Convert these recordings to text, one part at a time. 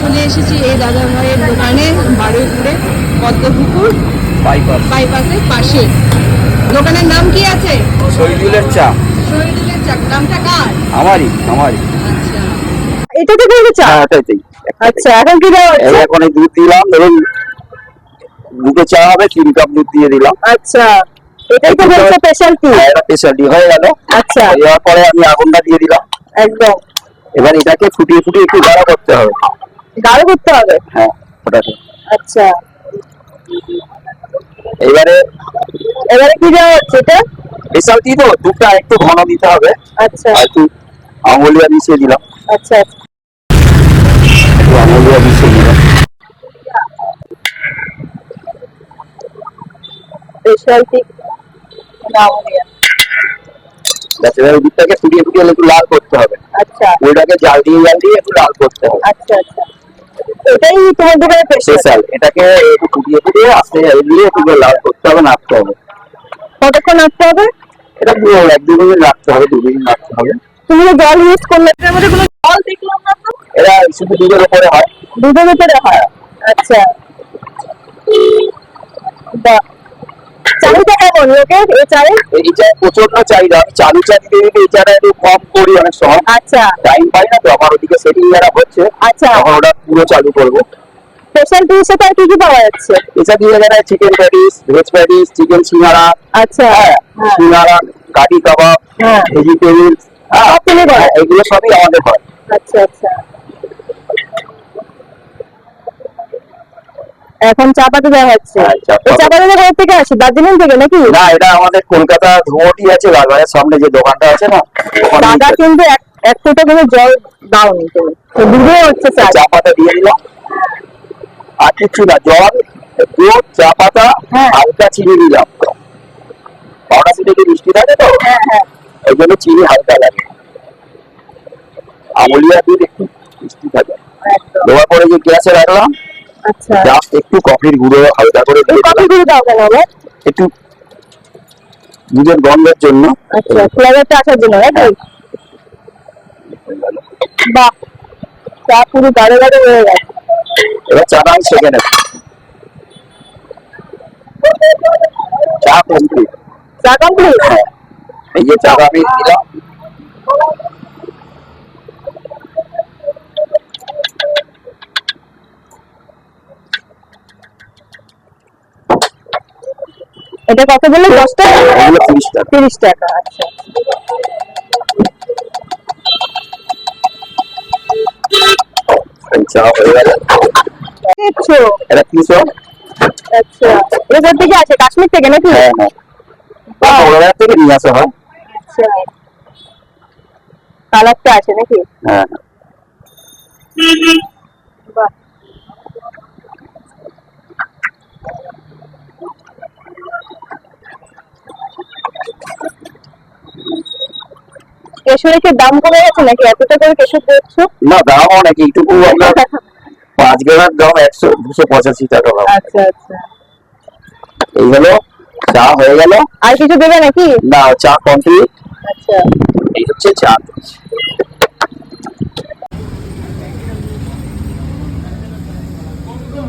চলে এসেছি এই দাদা ভাইয়ের দোকানে বারুইপুরে পদ্মপুকুর বাইপাসের পাশে। দোকানের নাম কি আছে? শহীদুলের চা। শহীদুলের চা। নামটা কার? আমারই। আচ্ছা, এটাতে করে চা? হ্যাঁ, এটাই। আচ্ছা, এখন কি দেওয়া হচ্ছে? এখন এই দুধ দিলাম, ধরুন দুটো চা হবে, 3 কাপ দুধ দিয়ে দিলাম। আচ্ছা, এটাই তো বলছে স্পেশালিটি। হ্যাঁ, এটা স্পেশালিটি হয়ে গেল। আচ্ছা, এবার পরে আমি আগুনটা দিয়ে দিলাম। একদম। এবার এটাকে ফুটিয়ে ফুটিয়ে একটু গাঢ় করতে হবে। গাঢ় করতে হবে? হ্যাঁ, ওটাকে। আচ্ছা, এবারে কি দেওয়া হচ্ছে এটা? স্পেশালিটি তো দুধটা একটু ঘন দিতে হবে। আচ্ছা, আর একটু আমুলিয়া মিশিয়ে দিলাম। আচ্ছা, একটু আমুলিয়া মিশিয়ে দিলাম। স্পেশালিটি নাম দিয়া। এবার দুধটাকে ফুটিয়ে ফুটিয়ে একটু লাল করতে হবে। আচ্ছা, ওইটাকে জাল দিয়ে একটু লাল করতে হবে। আচ্ছা, আচ্ছা, এটাই তোমার দোকানে স্পেশাল। এটাকে একটু ফুটিয়ে ফুটিয়ে আস্তে দিয়ে একটু লাল করতে হবে, নাড়তে হবে। কতক্ষণ রাখতে হবে? এটা পুরো 1-2 মিনিট রাখতে হবে, 2 মিনিট রাখতে হবে। তুমি জল ইউজ করলে এটার মধ্যে কোনো জল দেখলাম না তো? এটা শুধু দুধের উপরে হয়। দুধের উপরে হয়? আচ্ছা, বাহ। চাহিদা কেমন লোকের এই চায়ের? এই চায় প্রচন্ড চাহিদা। আমি চালু চা দিতে দিতে এই চাটা একটু কম করি অনেক সময়। আচ্ছা, টাইম পাই না তো, আমার ওদিকে সেটিং যারা হচ্ছে, আচ্ছা, তখন ওটা পুরো চালু করবো। স্পেশালিটির সাথে আর কি কি পাওয়া যাচ্ছে? এছাড়া দিয়ে যারা chicken patties, veg patties, chicken singara, আচ্ছা, হ্যাঁ, হ্যাঁ, সিঙ্গারা, কাঠি কাবাব, হ্যাঁ, ভেজিটেবল, সব তুমি করো? এগুলো সবই আমাদের হয়। আচ্ছা, আচ্ছা। এখন চা পাতা দেওয়া হচ্ছে। হ্যাঁ, চা এই চা পাতা। পাতা কোথা থেকে আসে? দার্জিলিং থেকে নাকি? না, এটা আমাদের কলকাতা ধুমটি আছে, লালবাগের সামনে যে দোকানটা আছে না, ওখানে দাদা কিন্তু এক ফোঁটা করে জল দাওনি তুমি, তো দুধে হচ্ছে চা। চা পাতা দিয়ে দিলাম। আর কিছু না, জল, দুধ, চা পাতা, হ্যাঁ, হালকা চিনি দিলাম। পাউডার চিনি একটু মিষ্টি থাকে তো, হ্যাঁ, হ্যাঁ, ওই জন্য চিনি হালকা লাগে। আমুলিয়া দুধ একটু মিষ্টি থাকে। একদম। দেওয়ার পরে যে গ্যাসে রাখলাম, আচ্ছা, জাস্ট একটু কফির গুঁড়ো হালকা করে দিয়ে কফি দিলাম, গুঁড়ো দাও কেন আবার? একটু দুধের গন্ধের জন্য। আচ্ছা, ফ্লেভারটা আসার জন্য নাকি? বাহ, চা পুরো গাঢ় গাঢ় হয়ে গেছে। এবার চাটা আমি সেঁকে নেব। চা কমপ্লিট। চা কমপ্লিট? এই যে চাটা আমি দিলাম। এটা কত বললে? 10 টাকা? এগুলো 30 টাকা। 30 টাকা। আচ্ছা, এই চা হয়ে গেল। দেখছো? এটা কি সব? আচ্ছা, এটা কোথা থেকে আসে? কাশ্মীর থেকে নাকি? হ্যাঁ, হ্যাঁ, বাহ, কলকাতা থেকে নিয়ে আসা হয়। আচ্ছা, কালারটা আছে নাকি? হ্যাঁ, বাহ। কেশরের দাম কমে গেছে নাকি? এতটা করে কেশর দিচ্ছো? না, দাম অনেক। এইটুকু আমরা 5 গ্রামের দাম 285 টাকা দাম। আচ্ছা, আচ্ছা। এই হলো চা হয়ে গেল। আর কিছু দেবে নাকি? না, চা কমপ্লিট। আচ্ছা, এই হচ্ছে চা।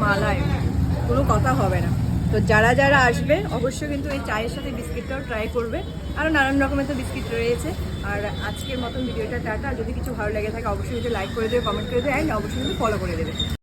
মালাই কোনো কথা হবে না। তো যারা যারা আসবে অবশ্যই কিন্তু এই চায়ের সাথে বিস্কিটটাও ট্রাই করবে। আরও নানান রকমের তো বিস্কিট রয়েছে। আর আজকের মতন ভিডিওটা টাটা। যদি কিছু ভালো লেগে থাকে অবশ্যই কিন্তু লাইক করে দেবে, কমেন্ট করে দেবে, অ্যান্ড অবশ্যই কিন্তু ফলো করে দেবে।